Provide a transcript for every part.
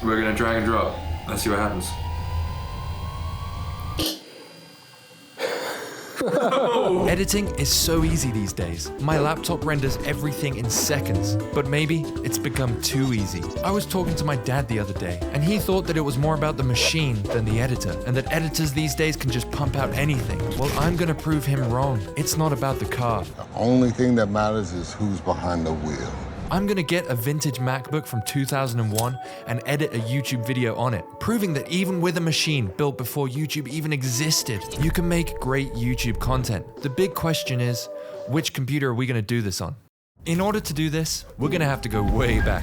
We're gonna drag and drop. Let's see what happens. Editing is so easy these days. My laptop renders everything in seconds, but maybe it's become too easy. I was talking to my dad the other day, and he thought that it was more about the machine than the editor, and that editors these days can just pump out anything. Well, I'm gonna prove him wrong. It's not about the car. The only thing that matters is who's behind the wheel. I'm gonna get a vintage MacBook from 2001 and edit a YouTube video on it, proving that even with a machine built before YouTube even existed, you can make great YouTube content. The big question is, which computer are we gonna do this on? In order to do this, we're gonna have to go way back.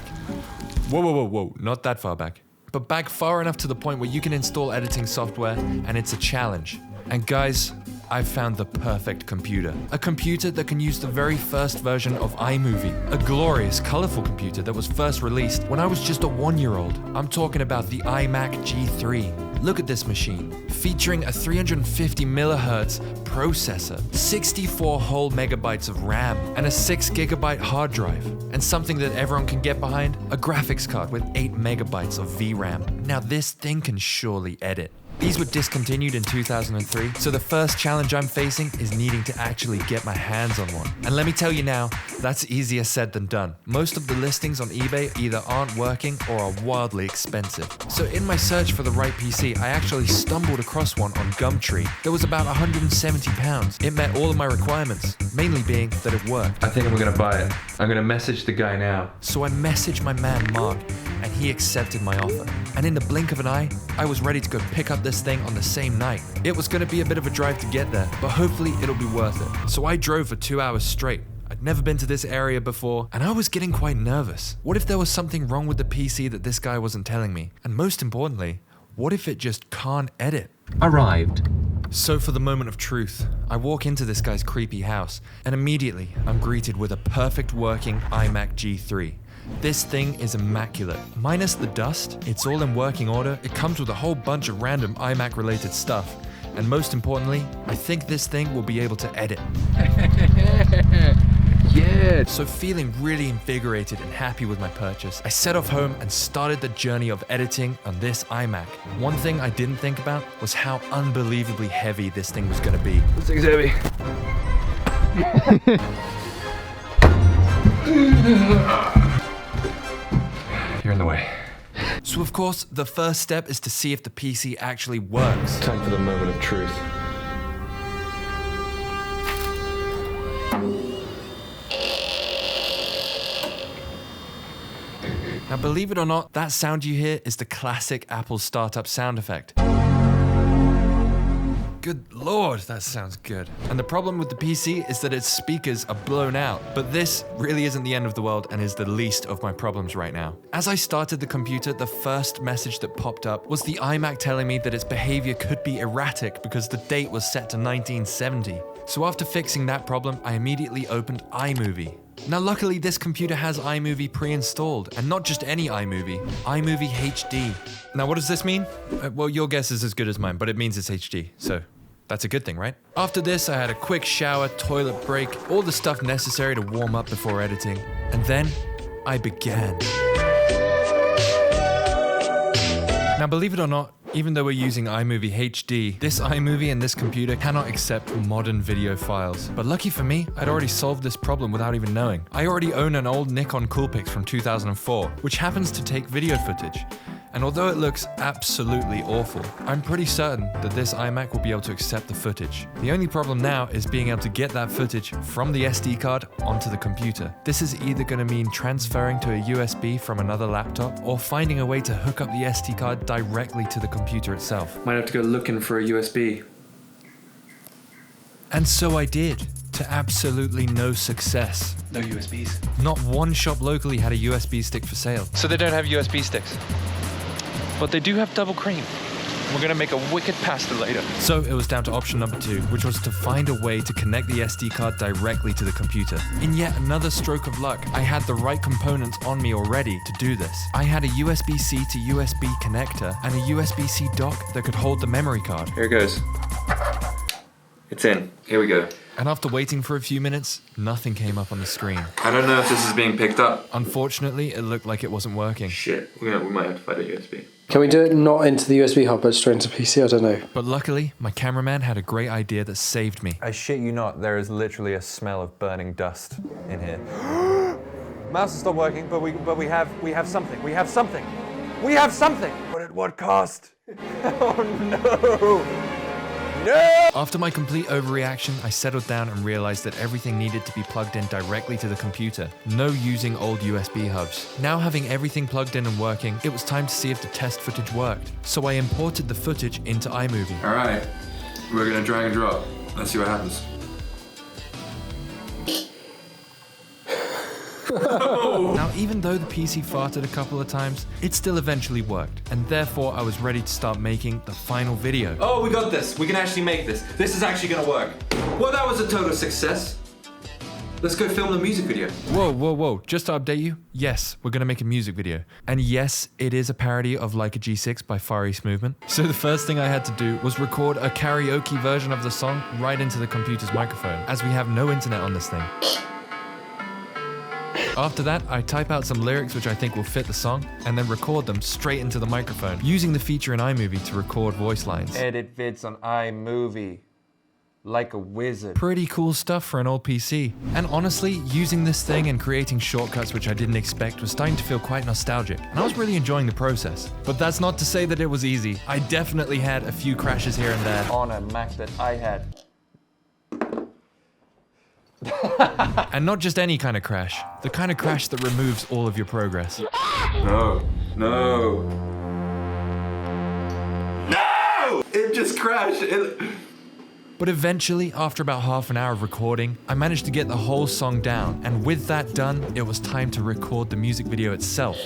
Whoa, not that far back. But back far enough to the point where you can install editing software and it's a challenge. And guys, I've found the perfect computer. A computer that can use the very first version of iMovie. A glorious, colorful computer that was first released when I was just a 1-year-old. I'm talking about the iMac G3. Look at this machine. Featuring a 350 MHz processor, 64 whole megabytes of RAM, and a 6 GB hard drive. And something that everyone can get behind, a graphics card with 8 megabytes of VRAM. Now this thing can surely edit. These were discontinued in 2003, so the first challenge I'm facing is needing to actually get my hands on one. And let me tell you now, that's easier said than done. Most of the listings on eBay either aren't working or are wildly expensive. So in my search for the right PC, I actually stumbled across one on Gumtree that was about £170. It met all of my requirements, mainly being that it worked. I think I'm gonna buy it. I'm gonna message the guy now. So I messaged my man Mark, and he accepted my offer. And in the blink of an eye, I was ready to go pick up this thing on the same night. It was gonna be a bit of a drive to get there, but hopefully it'll be worth it. So I drove for 2 hours straight. I'd never been to this area before, and I was getting quite nervous. What if there was something wrong with the PC that this guy wasn't telling me? And most importantly, what if it just can't edit? Arrived. So for the moment of truth, I walk into this guy's creepy house, and immediately I'm greeted with a perfect working iMac G3. This thing is immaculate. Minus the dust, it's all in working order, it comes with a whole bunch of random iMac related stuff. And most importantly, I think this thing will be able to edit. Yeah! So feeling really invigorated and happy with my purchase, I set off home and started the journey of editing on this iMac. One thing I didn't think about was how unbelievably heavy this thing was gonna be. This thing's heavy. You're in the way. So of course, the first step is to see if the PC actually works. Time for the moment of truth. Now believe it or not, that sound you hear is the classic Apple startup sound effect. Good lord, that sounds good. And the problem with the PC is that its speakers are blown out. But this really isn't the end of the world and is the least of my problems right now. As I started the computer, the first message that popped up was the iMac telling me that its behavior could be erratic because the date was set to 1970. So after fixing that problem, I immediately opened iMovie. Now luckily this computer has iMovie pre-installed, and not just any iMovie, iMovie HD. Now what does this mean? Well, your guess is as good as mine, but it means it's HD, so that's a good thing, right? After this, I had a quick shower, toilet break, all the stuff necessary to warm up before editing, and then I began. Now believe it or not, even though we're using iMovie HD, this iMovie and this computer cannot accept modern video files. But lucky for me, I'd already solved this problem without even knowing. I already own an old Nikon Coolpix from 2004, which happens to take video footage. And although it looks absolutely awful, I'm pretty certain that this iMac will be able to accept the footage. The only problem now is being able to get that footage from the SD card onto the computer. This is either going to mean transferring to a USB from another laptop or finding a way to hook up the SD card directly to the computer itself. Might have to go looking for a USB. And so I did, to absolutely no success. No USBs. Not one shop locally had a USB stick for sale. So they don't have USB sticks. But they do have double cream. We're gonna make a wicked pasta later. So it was down to option number 2, which was to find a way to connect the SD card directly to the computer. In yet another stroke of luck, I had the right components on me already to do this. I had a USB-C to USB connector and a USB-C dock that could hold the memory card. Here it goes. It's in. Here we go. And after waiting for a few minutes, nothing came up on the screen. I don't know if this is being picked up. Unfortunately, it looked like it wasn't working. Shit, we might have to find a USB. Can we do it not into the USB hub, but straight into PC? I don't know. But luckily, my cameraman had a great idea that saved me. I shit you not, there is literally a smell of burning dust in here. Mouse has stopped working, but we have something. We have something. We have something! But at what cost? Oh no! No! After my complete overreaction, I settled down and realized that everything needed to be plugged in directly to the computer. No using old USB hubs. Now having everything plugged in and working, it was time to see if the test footage worked. So I imported the footage into iMovie. Alright, we're gonna drag and drop. Let's see what happens. Now, even though the PC farted a couple of times, it still eventually worked, and therefore I was ready to start making the final video. Oh, we got this. We can actually make this. This is actually gonna work. Well, that was a total success. Let's go film the music video. Whoa, just to update you, yes, we're gonna make a music video. And yes, it is a parody of Like a G6 by Far East Movement. So the first thing I had to do was record a karaoke version of the song right into the computer's microphone, as we have no internet on this thing. After that, I type out some lyrics which I think will fit the song, and then record them straight into the microphone, using the feature in iMovie to record voice lines. Edit vids on iMovie. Like a wizard. Pretty cool stuff for an old PC. And honestly, using this thing and creating shortcuts which I didn't expect was starting to feel quite nostalgic, and I was really enjoying the process. But that's not to say that it was easy. I definitely had a few crashes here and there. On a Mac that I had. And not just any kind of crash. The kind of crash that removes all of your progress. No. It just crashed. But eventually, after about half an hour of recording, I managed to get the whole song down, and with that done, it was time to record the music video itself.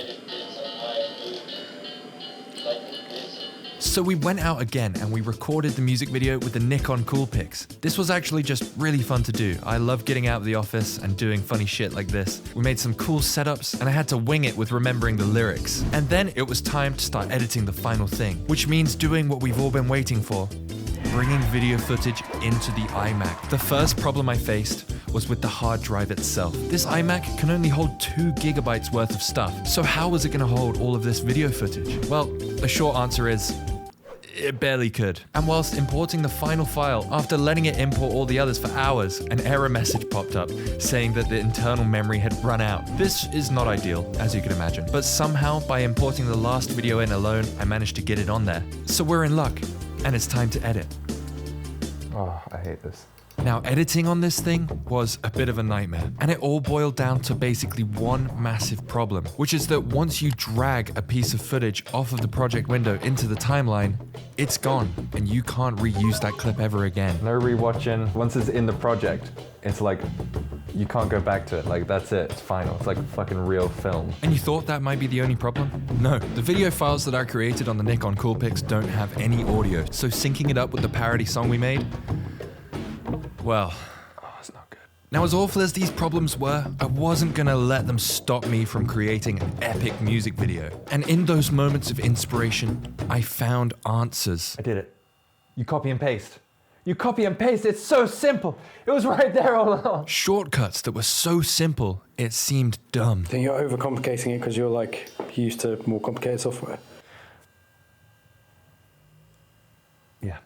So we went out again and we recorded the music video with the Nikon Coolpix. This was actually just really fun to do. I love getting out of the office and doing funny shit like this. We made some cool setups and I had to wing it with remembering the lyrics. And then it was time to start editing the final thing, which means doing what we've all been waiting for. Bringing video footage into the iMac. The first problem I faced was with the hard drive itself. This iMac can only hold 2 gigabytes worth of stuff, so how was it going to hold all of this video footage? Well, the short answer is, it barely could. And whilst importing the final file, after letting it import all the others for hours, an error message popped up saying that the internal memory had run out. This is not ideal, as you can imagine, but somehow by importing the last video in alone, I managed to get it on there. So we're in luck, and it's time to edit. Oh, I hate this. Now, editing on this thing was a bit of a nightmare, and it all boiled down to basically one massive problem, which is that once you drag a piece of footage off of the project window into the timeline, it's gone, and you can't reuse that clip ever again. No rewatching. Once it's in the project, it's like, you can't go back to it. Like, that's it, it's final. It's like fucking real film. And you thought that might be the only problem? No, the video files that I created on the Nikon Coolpix don't have any audio, so syncing it up with the parody song we made, well, It's not good. now as awful as these problems were, I wasn't gonna let them stop me from creating an epic music video. And in those moments of inspiration, I found answers. I did it. You copy and paste. You copy and paste, it's so simple. It was right there all along. Shortcuts that were so simple, it seemed dumb. Then you're overcomplicating it because you're like used to more complicated software. Yeah.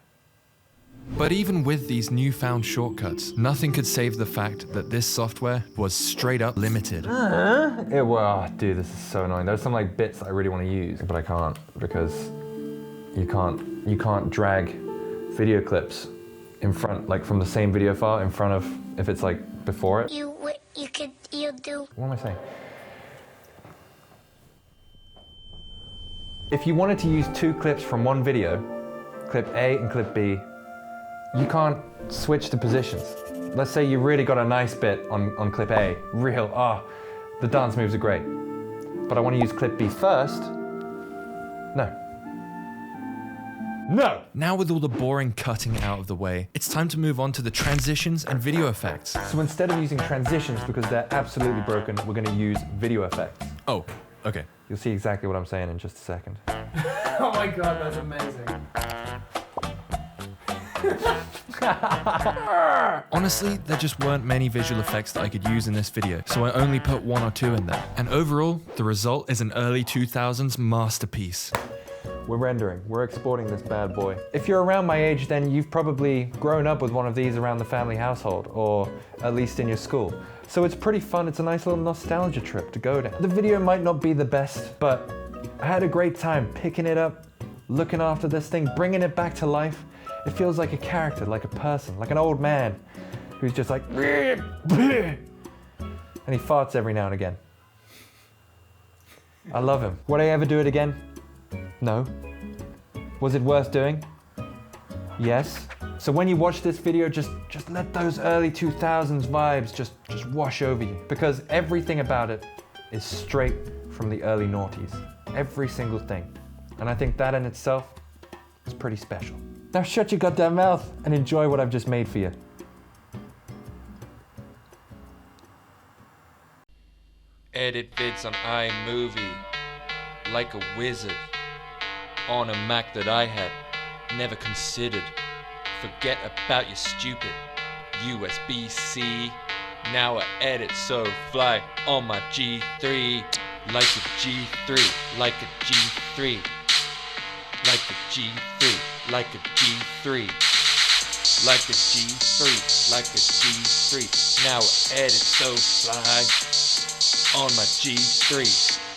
But even with these newfound shortcuts, nothing could save the fact that this software was straight up limited. Dude, this is so annoying. There's some like bits that I really want to use, but I can't because you can't drag video clips in front, like from the same video file in front of, if it's like before it. You do. What am I saying? If you wanted to use 2 clips from one video, clip A and clip B, you can't switch the positions. Let's say you really got a nice bit on clip A, the dance moves are great, but I want to use clip B first. No. Now with all the boring cutting out of the way, it's time to move on to the transitions and video effects. So instead of using transitions because they're absolutely broken, we're going to use video effects. Oh, okay. You'll see exactly what I'm saying in just a second. Oh my god, that's amazing. Honestly, there just weren't many visual effects that I could use in this video, so I only put 1 or 2 in there. And overall, the result is an early 2000s masterpiece. We're rendering, we're exporting this bad boy. If you're around my age, then you've probably grown up with one of these around the family household, or at least in your school. So it's pretty fun, it's a nice little nostalgia trip to go down. The video might not be the best, but I had a great time picking it up, looking after this thing, bringing it back to life. It feels like a character, like a person, like an old man who's just like, and he farts every now and again. I love him. Would I ever do it again? No. Was it worth doing? Yes. So when you watch this video, just let those early 2000s vibes just wash over you, because everything about it is straight from the early noughties. Every single thing. And I think that in itself is pretty special. Now shut your goddamn mouth and enjoy what I've just made for you. Edit vids on iMovie like a wizard on a Mac that I had never considered. Forget about your stupid USB-C. Now I edit so fly on my G3, like a G3, like a G3, like a G3, like a G3, like a G3, like a G3. Now I edit so fly on my G3.